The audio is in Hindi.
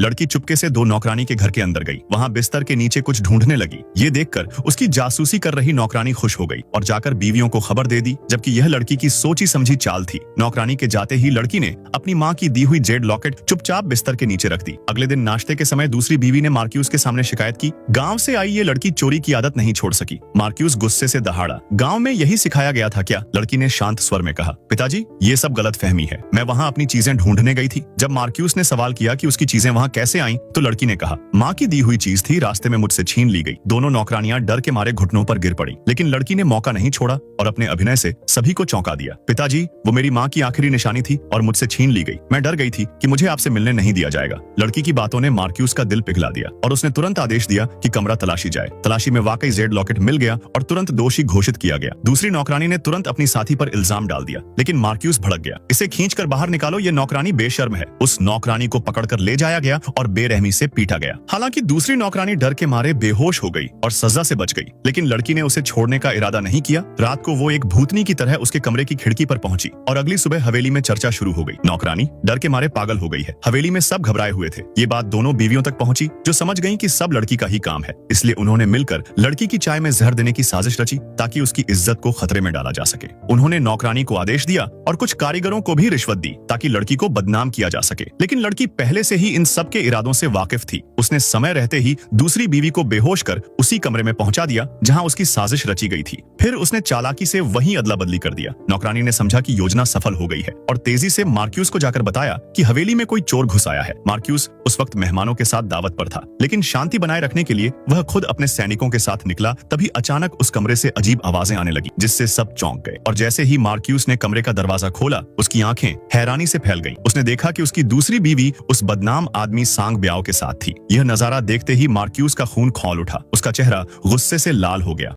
लड़की चुपके से दो नौकरानी के घर के अंदर गई। वहाँ बिस्तर के नीचे कुछ ढूंढने लगी। ये देखकर उसकी जासूसी कर रही नौकरानी खुश हो गई और जाकर बीवियों को खबर दे दी, जबकि यह लड़की की सोची समझी चाल थी। नौकरानी के जाते ही लड़की ने अपनी माँ की दी हुई जेड लॉकेट चुपचाप बिस्तर के नीचे रख दी। अगले दिन नाश्ते के समय दूसरी बीवी ने मार्क्यूस के सामने शिकायत की। गाँव से आई ये लड़की चोरी की आदत नहीं छोड़ सकी। मार्क्यूस गुस्से से दहाड़ा। गाँव में यही सिखाया गया था क्या? लड़की ने शांत स्वर में कहा। पिताजी, ये सब गलत फहमी है। मैं वहाँ अपनी चीजें ढूंढने गई थी। जब मार्क्यूस ने सवाल किया कि उसकी चीजें वहाँ कैसे आईं, तो लड़की ने कहा, माँ की दी हुई चीज थी, रास्ते में मुझसे छीन ली गई। दोनों नौकरानियां डर के मारे घुटनों पर गिर पड़ी, लेकिन लड़की ने मौका नहीं छोड़ा और अपने अभिनय से सभी को चौंका दिया। पिताजी, वो मेरी माँ की आखिरी निशानी थी और मुझसे छीन ली गई। मैं डर गई थी कि मुझे आपसे मिलने नहीं दिया जाएगा। लड़की की बातों ने मार्क्यूस का दिल पिघला दिया और उसने तुरंत आदेश दिया कि कमरा तलाशी जाए। तलाशी में वाकई जेड लॉकेट मिल गया और तुरंत दोषी घोषित किया गया। दूसरी नौकरानी ने तुरंत अपनी साथी पर इल्जाम डाल दिया, लेकिन मार्क्यूस भड़क गया। इसे खींचकर बाहर निकालो, ये नौकरानी बेशर्म है। उस नौकरानी को पकड़कर ले जाया गया और बेरहमी से पीटा गया। हालांकि दूसरी नौकरानी डर के मारे बेहोश हो गई और सजा से बच गई, लेकिन लड़की ने उसे छोड़ने का इरादा नहीं किया। रात को वो एक भूतनी की तरह उसके कमरे की खिड़की पर पहुंची और अगली सुबह हवेली में चर्चा शुरू हो गई। नौकरानी डर के मारे पागल हो गई है। हवेली में सब घबराए हुए थे। ये बात दोनों बीवियों तक पहुंची, जो समझ गईं कि सब लड़की का ही काम है। इसलिए उन्होंने मिलकर लड़की की चाय में जहर देने की साजिश रची ताकि उसकी इज्जत को खतरे में डाला जा सके। उन्होंने नौकरानी को आदेश दिया और कुछ कारीगरों को भी रिश्वत दी ताकि लड़की को बदनाम किया जा सके। लेकिन लड़की पहले से ही इन सब के इरादों से वाकिफ थी। उसने समय रहते ही दूसरी बीवी को बेहोश कर उसी कमरे में पहुंचा दिया जहां उसकी साजिश रची गई थी। फिर उसने चालाकी से वहीं अदला बदली कर दिया। नौकरानी ने समझा कि योजना सफल हो गई है और तेजी से मार्क्यूस को जाकर बताया कि हवेली में कोई चोर घुस आया है। मार्क्यूस उस वक्त मेहमानों के साथ दावत पर था, लेकिन शांति बनाए रखने के लिए वह खुद अपने सैनिकों के साथ निकला। तभी अचानक उस कमरे से अजीब आवाजें आने लगी, जिससे सब चौंक गए। और जैसे ही मार्क्यूस ने कमरे का दरवाजा खोला, उसकी आंखें हैरानी से फैल गईं। उसने देखा कि उसकी दूसरी बीवी उस बदनाम आदमी सांग ब्याओ के साथ थी। यह नजारा देखते ही मार्क्यूस का खून खौल उठा। उसका चेहरा गुस्से से लाल हो गया।